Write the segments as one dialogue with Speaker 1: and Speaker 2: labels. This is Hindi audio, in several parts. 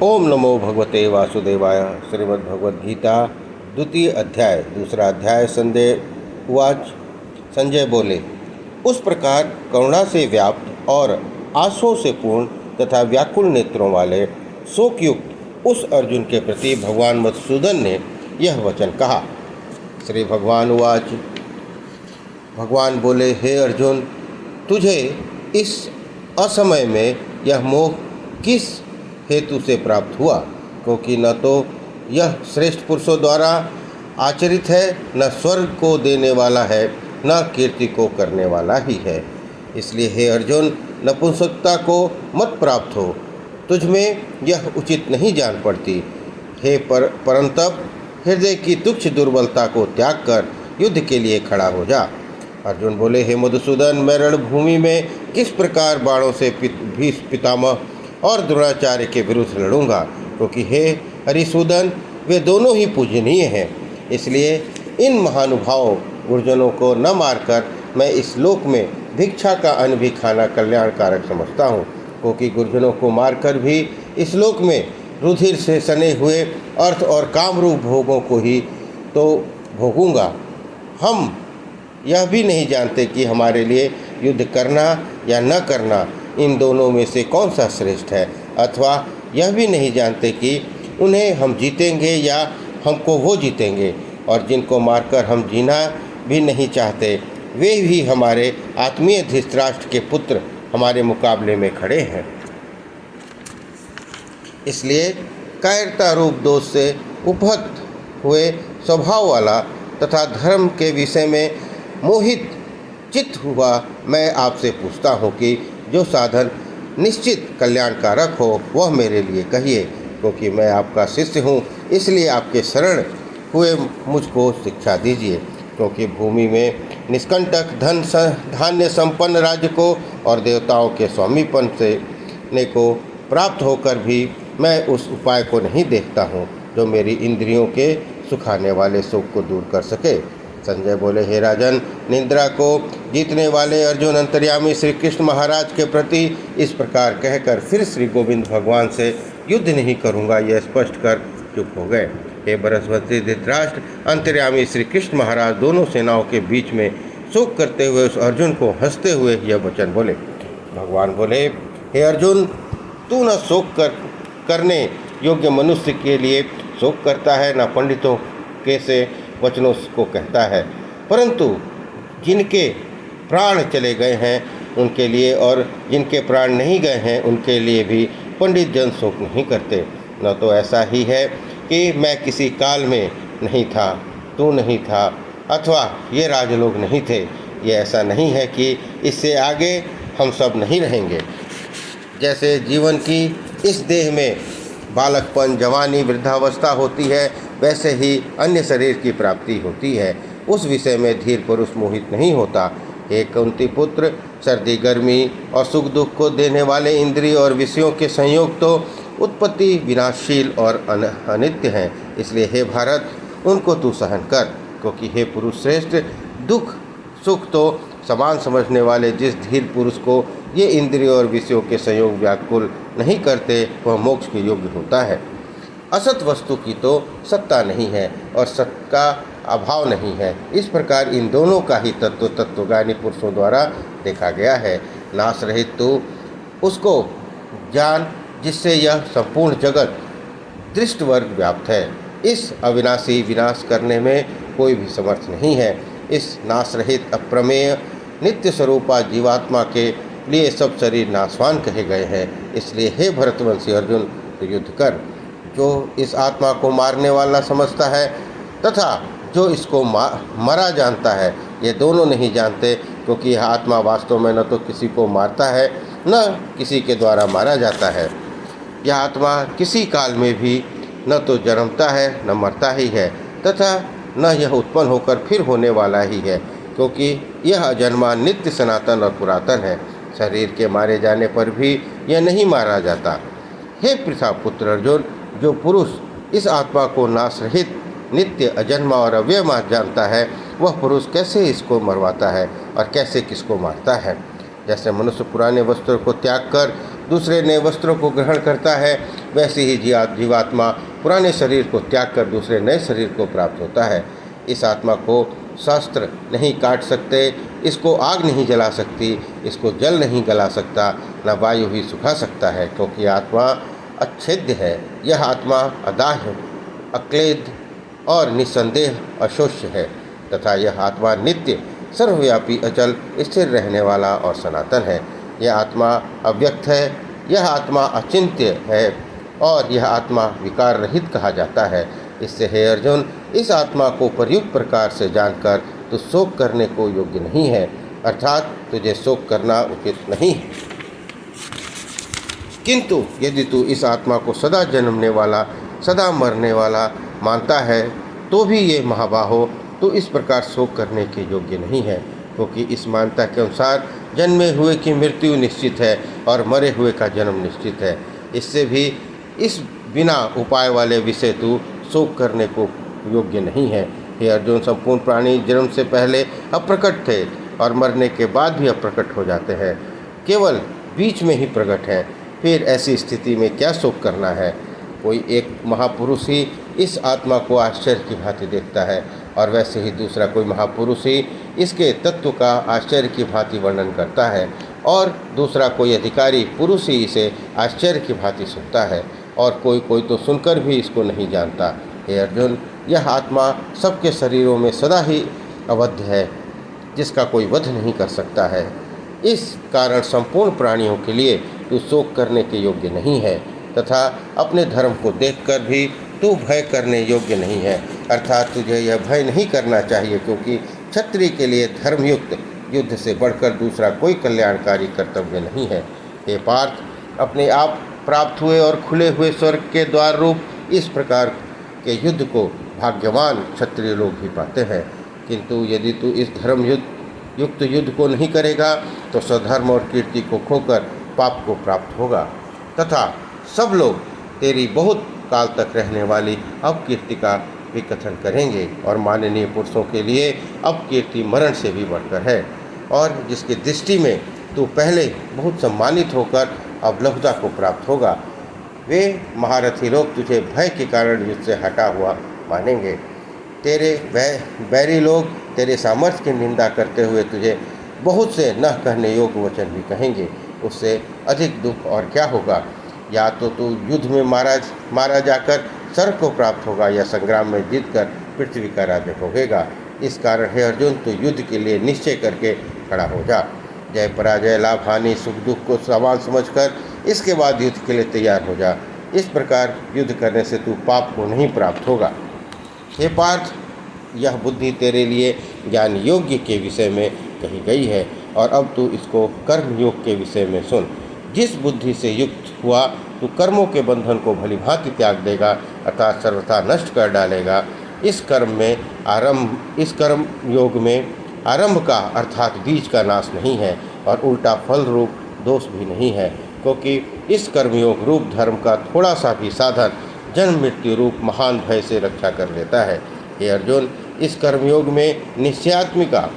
Speaker 1: ओम नमो भगवते वासुदेवाय। श्रीमद्भगवद गीता द्वितीय अध्याय दूसरा अध्याय। संजय उवाच। संजय बोले, उस प्रकार करुणा से व्याप्त और आंसुओं से पूर्ण तथा व्याकुल नेत्रों वाले शोकयुक्त उस अर्जुन के प्रति भगवान मधुसूदन ने यह वचन कहा। श्री भगवान उवाच। भगवान बोले, हे अर्जुन, तुझे इस असमय में यह मोह किस हेतु से प्राप्त हुआ? क्योंकि न तो यह श्रेष्ठ पुरुषों द्वारा आचरित है, न स्वर्ग को देने वाला है, न कीर्ति को करने वाला ही है। इसलिए हे अर्जुन, नपुंसकता को मत प्राप्त हो, तुझ में यह उचित नहीं जान पड़ती। हे परंतप हृदय की तुच्छ दुर्बलता को त्याग कर युद्ध के लिए खड़ा हो जा। अर्जुन बोले, हे मधुसूदन, मैं रणभूमि में किस प्रकार बाणों से भीष्म पितामह और द्रोणाचार्य के विरुद्ध लड़ूंगा? क्योंकि हे हरिसूदन, वे दोनों ही पूजनीय हैं। इसलिए इन महानुभाव गुरुजनों को न मारकर मैं इस लोक में भिक्षा का अन्न भी खाना कल्याणकारक समझता हूँ। क्योंकि गुरुजनों को मारकर भी इस लोक में रुधिर से सने हुए अर्थ और कामरूप भोगों को ही तो भोगूंगा। हम यह भी नहीं जानते कि हमारे लिए युद्ध करना या न करना, इन दोनों में से कौन सा श्रेष्ठ है, अथवा यह भी नहीं जानते कि उन्हें हम जीतेंगे या हमको वो जीतेंगे। और जिनको मारकर हम जीना भी नहीं चाहते, वे भी हमारे आत्मीय धृतराष्ट्र के पुत्र हमारे मुकाबले में खड़े हैं। इसलिए कायरता रूप दोष से उपहत हुए स्वभाव वाला तथा धर्म के विषय में मोहित चित्त हुआ मैं आपसे पूछता हूँ कि जो साधन निश्चित कल्याणकारक हो वह मेरे लिए कहिए। क्योंकि मैं आपका शिष्य हूँ, इसलिए आपके शरण हुए मुझको शिक्षा दीजिए। क्योंकि भूमि में निष्कंटक धान्य संपन्न राज्य को और देवताओं के स्वामीपन से ने को प्राप्त होकर भी मैं उस उपाय को नहीं देखता हूँ जो मेरी इंद्रियों के सुखाने वाले शोक को दूर कर सके। संजय बोले, हे राजन, निद्रा को जीतने वाले अर्जुन अंतर्यामी श्री कृष्ण महाराज के प्रति इस प्रकार कहकर फिर श्री गोविंद भगवान से युद्ध नहीं करूँगा यह स्पष्ट कर चुप हो गए। हे बरसवती धृतराष्ट्र, अंतर्यामी श्री कृष्ण महाराज दोनों सेनाओं के बीच में शोक करते हुए उस अर्जुन को हंसते हुए यह वचन बोले। भगवान बोले, हे अर्जुन, तू न शोक करने योग्य मनुष्य के लिए शोक करता है, न पंडितों के से वचनों को कहता है, परंतु जिनके प्राण चले गए हैं उनके लिए और जिनके प्राण नहीं गए हैं उनके लिए भी पंडित जन शोक नहीं करते। न तो ऐसा ही है कि मैं किसी काल में नहीं था, तू नहीं था, अथवा ये राजलोग नहीं थे। ये ऐसा नहीं है कि इससे आगे हम सब नहीं रहेंगे। जैसे जीवन की इस देह में बालकपन, जवानी, वृद्धावस्था होती है, वैसे ही अन्य शरीर की प्राप्ति होती है। उस विषय में धीर पुरुष मोहित नहीं होता। हे कुंती पुत्र, सर्दी, गर्मी और सुख दुख को देने वाले इंद्रिय और विषयों के संयोग तो उत्पत्ति विनाशशील और अनित्य हैं। इसलिए हे भारत, उनको तू सहन कर। क्योंकि हे पुरुष श्रेष्ठ, दुख सुख तो समान समझने वाले जिस धीर पुरुष को ये इंद्रिय और विषयों के संयोग व्याकुल नहीं करते, वह मोक्ष के योग्य होता है। असत वस्तु की तो सत्ता नहीं है और सत का अभाव नहीं है। इस प्रकार इन दोनों का ही तत्वज्ञानी पुरुषों द्वारा देखा गया है। नाश रहित तो उसको जान जिससे यह संपूर्ण जगत दृष्ट वर्ग व्याप्त है। इस अविनाशी विनाश करने में कोई भी समर्थ नहीं है। इस नाश रहित अप्रमेय नित्य स्वरूपा जीवात्मा के लिए सब शरीर नाशवान कहे गए हैं। इसलिए हे भरतवंशी अर्जुन, युद्ध कर। जो इस आत्मा को मारने वाला समझता है तथा जो इसको मरा जानता है, ये दोनों नहीं जानते। क्योंकि यह आत्मा वास्तव में न तो किसी को मारता है न किसी के द्वारा मारा जाता है। यह आत्मा किसी काल में भी न तो जन्मता है न मरता ही है, तथा न यह उत्पन्न होकर फिर होने वाला ही है। क्योंकि यह अजन्मा, नित्य, सनातन और पुरातन है। शरीर के मारे जाने पर भी यह नहीं मारा जाता। हे पृथापुत्र अर्जुन, जो पुरुष इस आत्मा को नाश रहित, नित्य, अजन्मा और अव्यय जानता है, वह पुरुष कैसे इसको मरवाता है और कैसे किसको मारता है। जैसे मनुष्य पुराने वस्त्रों को त्याग कर दूसरे नए वस्त्रों को ग्रहण करता है, वैसे ही जीवात्मा पुराने शरीर को त्याग कर दूसरे नए शरीर को प्राप्त होता है। इस आत्मा को शस्त्र नहीं काट सकते, इसको आग नहीं जला सकती, इसको जल नहीं गला सकता, न वायु ही सुखा सकता है, क्योंकि आत्मा अच्छेद्य है। यह आत्मा अदाह्य, अक्लेद और निस्संदेह अशोष्य है तथा यह आत्मा नित्य, सर्वव्यापी, अचल, स्थिर रहने वाला और सनातन है। यह आत्मा अव्यक्त है, यह आत्मा अचिंत्य है और यह आत्मा विकार रहित कहा जाता है। इससे हे अर्जुन, इस आत्मा को प्रयुक्त प्रकार से जानकर तू शोक करने को योग्य नहीं है, अर्थात तुझे शोक करना उचित नहीं है। किंतु यदि तू इस आत्मा को सदा जन्मने वाला, सदा मरने वाला मानता है, तो भी ये महाबाहो, तो इस प्रकार शोक करने के योग्य नहीं है, क्योंकि इस मान्यता के अनुसार जन्मे हुए की मृत्यु निश्चित है और मरे हुए का जन्म निश्चित है। इससे भी इस बिना उपाय वाले विषय तू शोक करने को योग्य नहीं है। हे अर्जुन, संपूर्ण प्राणी जन्म से पहले अप्रकट थे और मरने के बाद भी अप्रकट हो जाते हैं, केवल बीच में ही प्रकट हैं। फिर ऐसी स्थिति में क्या शोक करना है? कोई एक महापुरुष ही इस आत्मा को आश्चर्य की भांति देखता है और वैसे ही दूसरा कोई महापुरुष ही इसके तत्व का आश्चर्य की भांति वर्णन करता है और दूसरा कोई अधिकारी पुरुष ही इसे आश्चर्य की भांति सुनता है और कोई कोई तो सुनकर भी इसको नहीं जानता। हे अर्जुन, यह आत्मा सबके शरीरों में सदा ही अवध्य है, जिसका कोई वध नहीं कर सकता है। इस कारण संपूर्ण प्राणियों के लिए तू शोक करने के योग्य नहीं है तथा अपने धर्म को देखकर भी तू भय करने योग्य नहीं है, अर्थात तुझे यह भय नहीं करना चाहिए, क्योंकि क्षत्रिय के लिए धर्मयुक्त युद्ध से बढ़कर दूसरा कोई कल्याणकारी कर्तव्य नहीं है। हे पार्थ, अपने आप प्राप्त हुए और खुले हुए स्वर्ग के द्वार रूप इस प्रकार के युद्ध को भाग्यवान क्षत्रिय लोग ही पाते हैं। किंतु यदि तू इस धर्म युक्त युद्ध को नहीं करेगा तो स्वधर्म और कीर्ति को खोकर पाप को प्राप्त होगा तथा सब लोग तेरी बहुत काल तक रहने वाली अपकीर्ति का भी कथन करेंगे और माननीय पुरुषों के लिए अपकीर्ति मरण से भी बढ़कर है और जिसकी दृष्टि में तू पहले बहुत सम्मानित होकर अब लब्धता को प्राप्त होगा। वे महारथी लोग तुझे भय के कारण युद्ध से हटा हुआ मानेंगे। तेरे बैरी लोग तेरे सामर्थ्य की निंदा करते हुए तुझे बहुत से न कहने योग्य वचन भी कहेंगे। उससे अधिक दुख और क्या होगा? या तो तू युद्ध में मारा जाकर स्वर्ग को प्राप्त होगा या संग्राम में जीतकर पृथ्वी का राज्य भोगेगा। इस कारण हे अर्जुन, तू युद्ध के लिए निश्चय करके खड़ा हो जा। जय पराजय, लाभ हानि, सुख दुख को समान समझकर इसके बाद युद्ध के लिए तैयार हो जा। इस प्रकार युद्ध करने से तू पाप को नहीं प्राप्त होगा। हे पार्थ, यह बुद्धि तेरे लिए ज्ञान योग्य के विषय में कही गई है और अब तू इसको कर्म योग के विषय में सुन। जिस बुद्धि से युक्त हुआ तू कर्मों के बंधन को भली भांति त्याग देगा अर्थात सर्वथा नष्ट कर डालेगा। इस कर्म योग में आरंभ का अर्थात बीज का नाश नहीं है और उल्टा फल रूप दोष भी नहीं है, क्योंकि इस कर्मयोग रूप धर्म का थोड़ा सा भी साधन जन्म मृत्यु रूप महान भय से रक्षा कर लेता है। हे अर्जुन, इस कर्मयोग में निश्चयात्मिका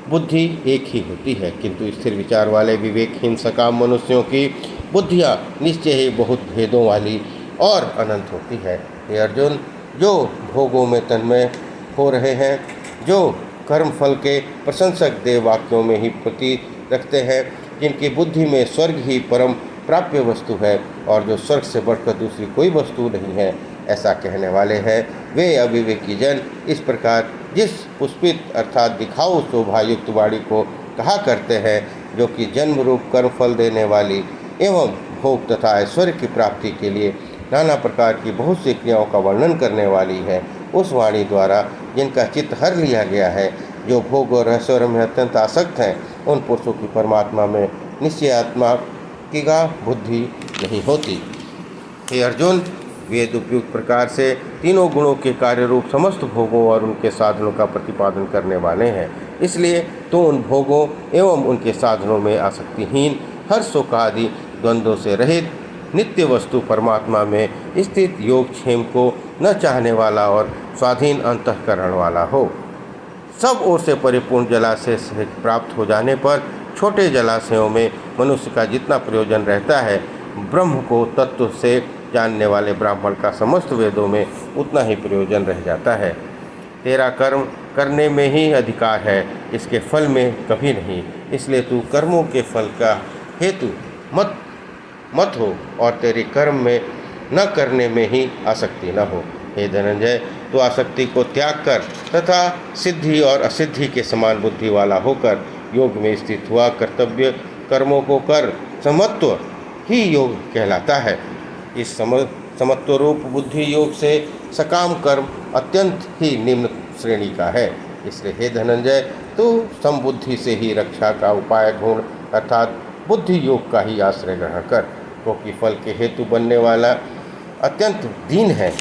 Speaker 1: बुद्धि एक ही होती है, किंतु स्थिर विचार वाले विवेकहीन सकाम मनुष्यों की बुद्धियाँ निश्चय ही बहुत भेदों वाली और अनंत होती है। हे अर्जुन, जो भोगों में तन्मय हो रहे हैं, जो कर्मफल के प्रशंसक देव वाक्यों में ही प्रति रखते हैं, जिनकी बुद्धि में स्वर्ग ही परम प्राप्य वस्तु है और जो स्वर्ग से बढ़कर दूसरी कोई वस्तु नहीं है, ऐसा कहने वाले हैं, वे अविवेकी जन इस प्रकार जिस पुष्पित अर्थात दिखाऊ शोभायुक्त वाणी को कहा करते हैं, जो कि जन्म रूप कर्मफल देने वाली एवं भोग तथा ऐश्वर्य की प्राप्ति के लिए नाना प्रकार की बहुत सी क्रियाओं का वर्णन करने वाली है, उस वाणी द्वारा जिनका चित्त हर लिया गया है, जो भोग और ऐश्वर्य में अत्यंत आसक्त हैं, उन पुरुषों की परमात्मा में निश्चयात्मा की बुद्धि नहीं होती। हे अर्जुन, वेद उपयुक्त प्रकार से तीनों गुणों के कार्य रूप समस्त भोगों और उनके साधनों का प्रतिपादन करने वाले हैं, इसलिए तो उन भोगों एवं उनके साधनों में आसक्तिहीन हर सुख आदि द्वंद्वों से रहित नित्य वस्तु परमात्मा में स्थित योग क्षेम को न चाहने वाला और स्वाधीन अंतःकरण वाला हो। सब ओर से परिपूर्ण जलाशय से प्राप्त हो जाने पर छोटे जलाशयों में मनुष्य का जितना प्रयोजन रहता है, ब्रह्म को तत्व से जानने वाले ब्राह्मण का समस्त वेदों में उतना ही प्रयोजन रह जाता है। तेरा कर्म करने में ही अधिकार है, इसके फल में कभी नहीं। इसलिए तू कर्मों के फल का हेतु मत हो और तेरे कर्म में न करने में ही आसक्ति न हो। हे धनंजय, तू आसक्ति को त्याग कर तथा सिद्धि और असिद्धि के समान बुद्धि वाला होकर योग में स्थित हुआ कर्तव्य कर्मों को कर। समत्व ही योग कहलाता है। इस समत्व रूप बुद्धि योग से सकाम कर्म अत्यंत ही निम्न श्रेणी का है। इसलिए हे धनंजय, तू समबुद्धि से ही रक्षा का उपाय ढूंढ अर्थात बुद्धि योग का ही आश्रय ग्रहण कर, क्योंकि फल के हेतु बनने वाला अत्यंत दीन है।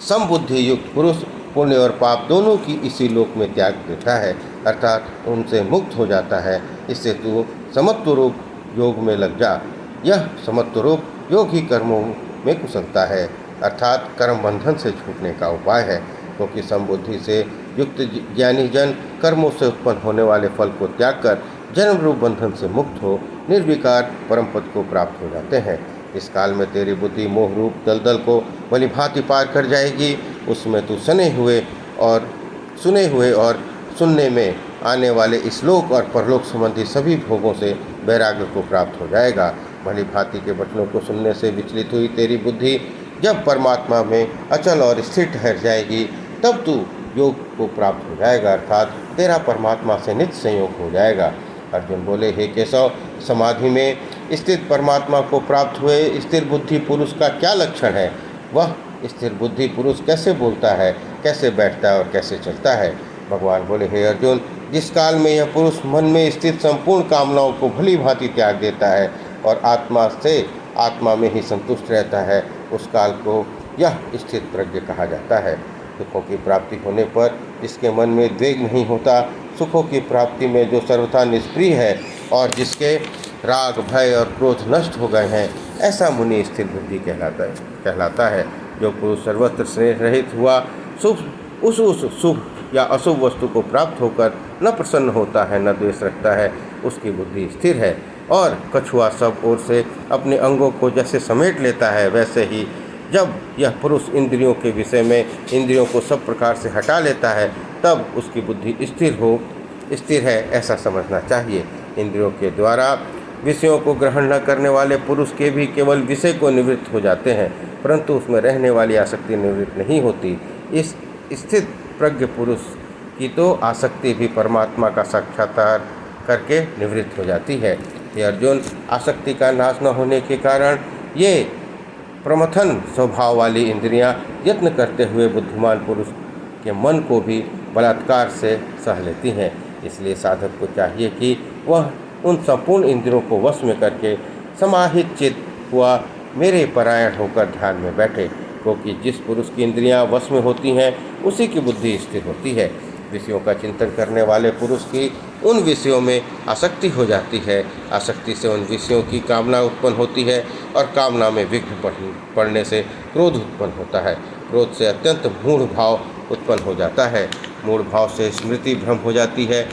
Speaker 1: समबुद्धि युक्त पुरुष पुण्य और पाप दोनों की इसी लोक में त्याग देता है, अर्थात उनसे मुक्त हो जाता है। इससे तू समत्व रूप योग में लग जा। यह समत्व रूप योग ही कर्मों में कुशलता है, अर्थात कर्म बंधन से छूटने का उपाय है, क्योंकि समबुद्धि से युक्त ज्ञानी जन कर्मों से उत्पन्न होने वाले फल को त्याग कर जन्म रूप बंधन से मुक्त हो निर्विकार परम पद को प्राप्त हो जाते हैं। इस काल में तेरी बुद्धि मोह रूप दलदल को भलीभांति पार कर जाएगी। उसमें तू सुने हुए और सुनने में आने इस श्लोक और परलोक संबंधी सभी भोगों से वैराग्य को प्राप्त हो जाएगा। भलीभांति के वचनों को सुनने से विचलित हुई तेरी बुद्धि जब परमात्मा में अचल और स्थिर ठहर जाएगी, तब तू योग को प्राप्त हो जाएगा, अर्थात तेरा परमात्मा से नित्य संयोग हो जाएगा। अर्जुन बोले, हे केशव, समाधि में स्थित परमात्मा को प्राप्त हुए स्थिर बुद्धि पुरुष का क्या लक्षण है? वह स्थिर बुद्धि पुरुष कैसे बोलता है, कैसे बैठता है और कैसे चलता है? भगवान बोले, हे अर्जुन, जिस काल में यह पुरुष मन में स्थित संपूर्ण कामनाओं को भली भांति त्याग देता है और आत्मा में ही संतुष्ट रहता है, उस काल को यह स्थित प्रज्ञ कहा जाता है। सुखों की प्राप्ति होने पर जिसके मन में द्वेग नहीं होता, सुखों की प्राप्ति में जो सर्वथा निष्प्रिय है और जिसके राग भय और क्रोध नष्ट हो गए हैं, ऐसा मुनि स्थिर बुद्धि कहलाता है। जो पुरुष सर्वत्र स्नेह रहित हुआ उस शुभ या अशुभ वस्तु को प्राप्त होकर न प्रसन्न होता है न द्वेष रखता है, उसकी बुद्धि स्थिर है। और कछुआ सब ओर से अपने अंगों को जैसे समेट लेता है, वैसे ही जब यह पुरुष इंद्रियों के विषय में इंद्रियों को सब प्रकार से हटा लेता है, तब उसकी बुद्धि स्थिर है, ऐसा समझना चाहिए। इंद्रियों के द्वारा विषयों को ग्रहण न करने वाले पुरुष के भी केवल विषय को निवृत्त हो जाते हैं, परंतु उसमें रहने वाली आसक्ति निवृत्त नहीं होती। इस स्थित प्रज्ञ पुरुष की तो आसक्ति भी परमात्मा का साक्षात्कार करके निवृत्त हो जाती है। ये अर्जुन, आसक्ति का नाश न होने के कारण ये प्रमथन स्वभाव वाली इंद्रियां यत्न करते हुए बुद्धिमान पुरुष के मन को भी बलात्कार से सह लेती हैं। इसलिए साधक को चाहिए कि वह उन संपूर्ण इंद्रियों को वश में करके समाहित चित्त हुआ मेरे परायण होकर ध्यान में बैठे, क्योंकि जिस पुरुष की इंद्रियां वश में होती हैं उसी की बुद्धि स्थिर होती है। विषयों का चिंतन करने वाले पुरुष की उन विषयों में आसक्ति हो जाती है। आसक्ति से उन विषयों की कामना उत्पन्न होती है और कामना में विघ्न पड़ने से क्रोध उत्पन्न होता है। क्रोध से अत्यंत मूढ़ भाव उत्पन्न हो जाता है। मूढ़ भाव से स्मृति भ्रम हो जाती है।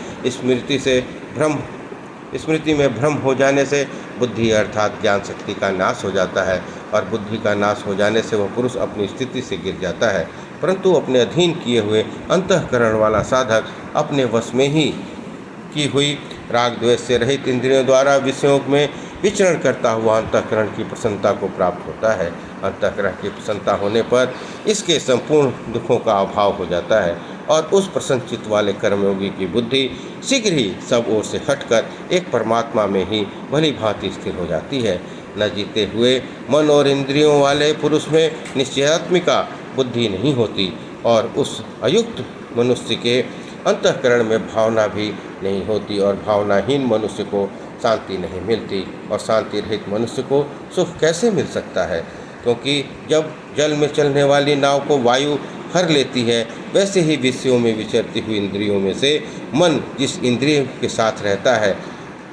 Speaker 1: स्मृति में भ्रम हो जाने से बुद्धि अर्थात ज्ञान शक्ति का नाश हो जाता है और बुद्धि का नाश हो जाने से वह पुरुष अपनी स्थिति से गिर जाता है। परंतु अपने अधीन किए हुए अंतःकरण वाला साधक अपने वश में ही की हुई राग द्वेष से रहित इंद्रियों द्वारा विषयों में विचरण करता हुआ अंतःकरण की प्रसन्नता को प्राप्त होता है। अंतःकरण की प्रसन्नता होने पर इसके संपूर्ण दुखों का अभाव हो जाता है और उस प्रसन्नचित्त वाले कर्मयोगी की बुद्धि शीघ्र ही सब ओर से हटकर एक परमात्मा में ही भली भांति स्थिर हो जाती है। न जीते हुए मन और इंद्रियों वाले पुरुष में निश्चयात्मिका बुद्धि नहीं होती और उस अयुक्त मनुष्य के अंतःकरण में भावना भी नहीं होती और भावनाहीन मनुष्य को शांति नहीं मिलती और शांति रहित मनुष्य को सुख कैसे मिल सकता है? क्योंकि जब जल में चलने वाली नाव को वायु हर लेती है, वैसे ही विषयों में विचरती हुई इंद्रियों में से मन जिस इंद्रिय के साथ रहता है,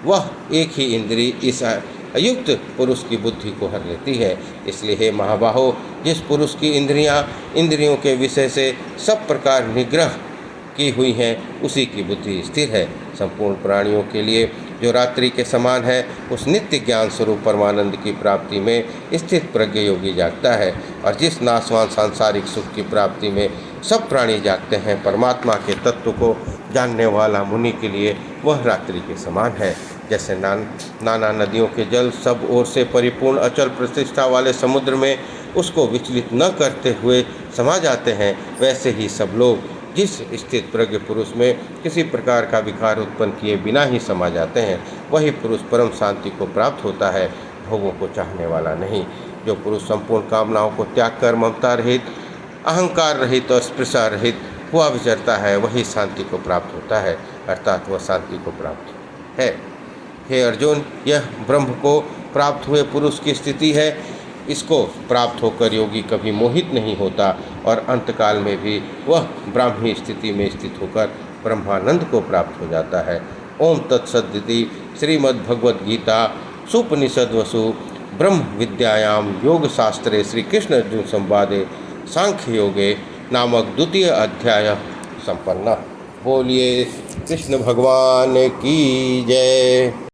Speaker 1: वह एक ही इंद्रिय इस अयुक्त पुरुष की बुद्धि को हर लेती है। इसलिए हे महाबाहो, जिस पुरुष की इंद्रियों के विषय से सब प्रकार निग्रह की हुई हैं, उसी की बुद्धि स्थिर है। संपूर्ण प्राणियों के लिए जो रात्रि के समान है, उस नित्य ज्ञान स्वरूप परमानंद की प्राप्ति में स्थित प्रज्ञ योगी जागता है। और जिस नाशवान सांसारिक सुख की प्राप्ति में सब प्राणी जागते हैं, परमात्मा के तत्व को जानने वाला मुनि के लिए वह रात्रि के समान है। जैसे नाना नदियों के जल सब ओर से परिपूर्ण अचल प्रतिष्ठा वाले समुद्र में उसको विचलित न करते हुए समा जाते हैं, वैसे ही सब लोग जिस स्थित प्रज्ञ पुरुष में किसी प्रकार का विकार उत्पन्न किए बिना ही समा जाते हैं, वही पुरुष परम शांति को प्राप्त होता है, भोगों को चाहने वाला नहीं। जो पुरुष संपूर्ण कामनाओं को त्याग कर ममता रहित, अहंकार रहित और स्पृशा रहित हुआ विचरता है, वही शांति को प्राप्त होता है, अर्थात वह शांति को प्राप्त है। हे अर्जुन, यह ब्रह्म को प्राप्त हुए पुरुष की स्थिति है। इसको प्राप्त होकर योगी कभी मोहित नहीं होता और अंतकाल में भी वह ब्राह्मी स्थिति में स्थित होकर ब्रह्मानंद को प्राप्त हो जाता है। ओम तत्सदिति श्रीमद्भगवद्गीता सुपनिषद्वसु ब्रह्म विद्यायाम योग शास्त्रे श्री कृष्ण अर्जुन संवादे सांख्य योगे नामक द्वितीय अध्याय संपन्न। बोलिए कृष्ण भगवान की जय।